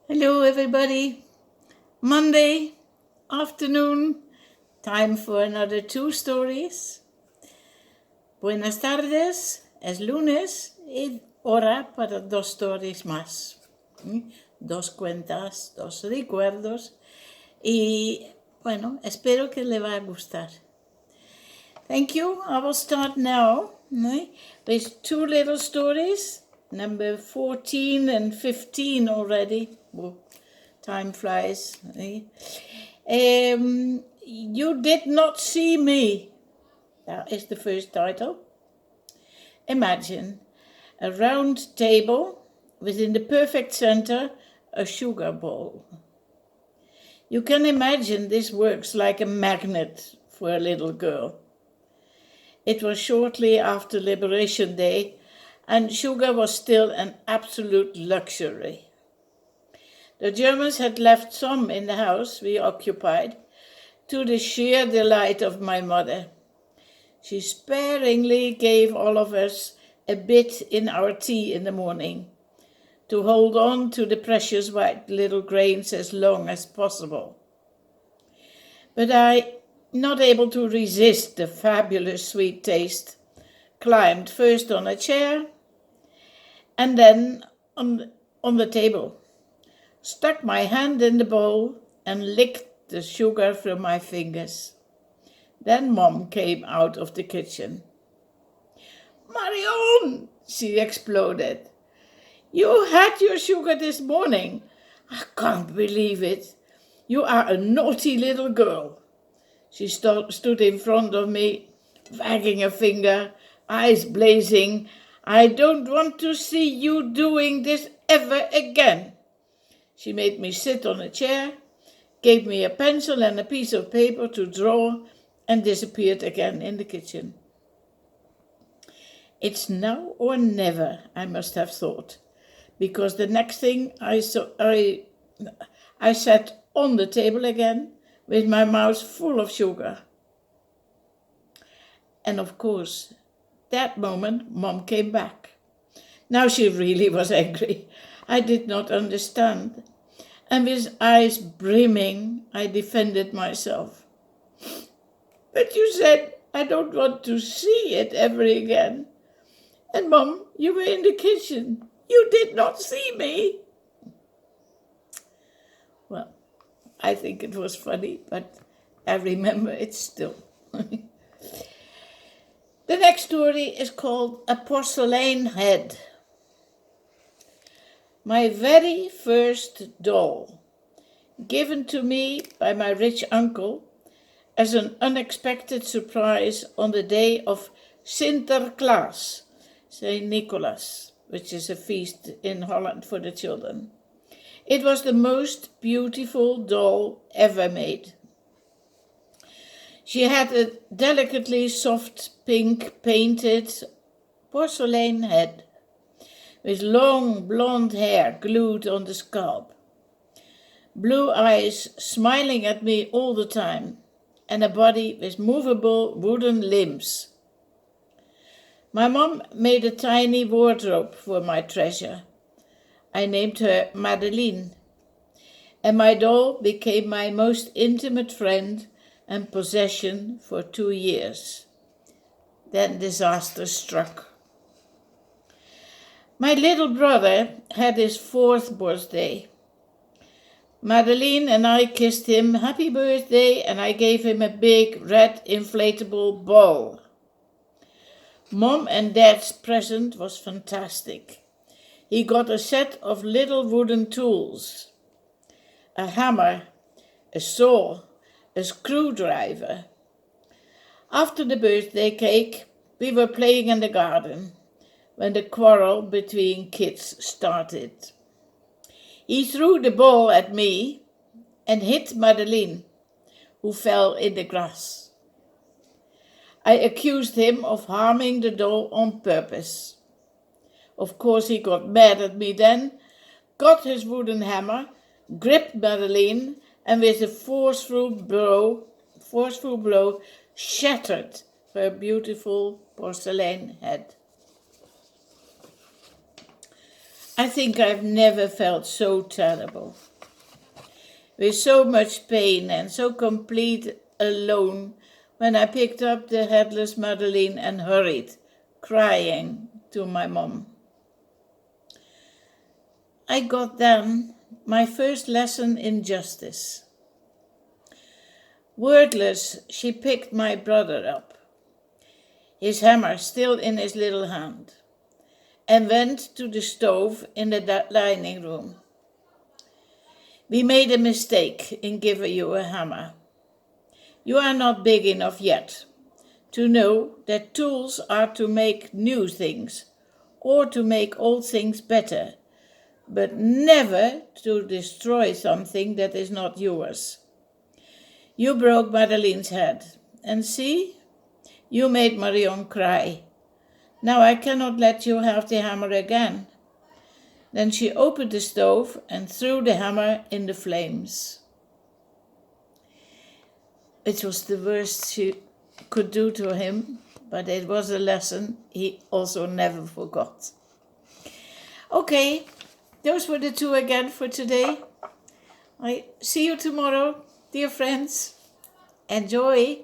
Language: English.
Hello, everybody. Monday afternoon, time for another two stories. Buenas tardes, es lunes y hora para dos stories más. Dos cuentas, dos recuerdos y bueno, espero que le va a gustar. Thank you. I will start now with two little stories, number 14 and 15 already. Whoa, time flies. You did not see me. That is the first title. Imagine a round table with in the perfect center a sugar bowl. You can imagine this works like a magnet for a little girl. It was shortly after Liberation Day, and sugar was still an absolute luxury. The Germans had left some in the house we occupied, to the sheer delight of my mother. She sparingly gave all of us a bit in our tea in the morning, to hold on to the precious white little grains as long as possible. But I, not able to resist the fabulous sweet taste, climbed first on a chair and then on the table, stuck my hand in the bowl and licked the sugar from my fingers. Then Mom came out of the kitchen. "Marion," she exploded. "You had your sugar this morning. I can't believe it. You are a naughty little girl." She stood in front of me, wagging a finger, eyes blazing. "I don't want to see you doing this ever again." She made me sit on a chair, gave me a pencil and a piece of paper to draw, and disappeared again in the kitchen. It's now or never, I must have thought, because the next thing I sat on the table again, with my mouth full of sugar. And of course, that moment, Mom came back. Now she really was angry. I did not understand. And with eyes brimming, I defended myself. "But you said I don't want to see it ever again. And Mom, you were in the kitchen. You did not see me." Well, I think it was funny, but I remember it still. The next story is called A Porcelain Head. My very first doll, given to me by my rich uncle as an unexpected surprise on the day of Sinterklaas, Saint Nicholas, which is a feast in Holland for the children. It was the most beautiful doll ever made. She had a delicately soft pink painted porcelain head with long blonde hair glued on the scalp, blue eyes smiling at me all the time, and a body with movable wooden limbs. My mom made a tiny wardrobe for my treasure. I named her Madeleine, and my doll became my most intimate friend and possession for 2 years. Then disaster struck. My little brother had his 4th birthday. Madeleine and I kissed him happy birthday, and I gave him a big red inflatable ball. Mom and Dad's present was fantastic. He got a set of little wooden tools, a hammer, a saw, a screwdriver. After the birthday cake, we were playing in the garden when the quarrel between kids started. He threw the ball at me and hit Madeleine, who fell in the grass. I accused him of harming the doll on purpose. Of course, he got mad at me then, got his wooden hammer, gripped Madeleine, and with a forceful blow, shattered her beautiful porcelain head. I think I've never felt so terrible, with so much pain and so complete alone, when I picked up the headless Madeleine and hurried, crying, to my mom. I got then my first lesson in justice. Wordless, she picked my brother up, his hammer still in his little hand, and went to the stove in the dining room. We made a mistake in giving you a hammer. You are not big enough yet to know that tools are to make new things or to make old things better, but never to destroy something that is not yours. You broke Madeleine's head, and see, you made Marion cry. Now I cannot let you have the hammer again. Then she opened the stove and threw the hammer in the flames. It was the worst she could do to him, but it was a lesson he also never forgot. Okay, those were the two again for today. I see you tomorrow, dear friends. Enjoy.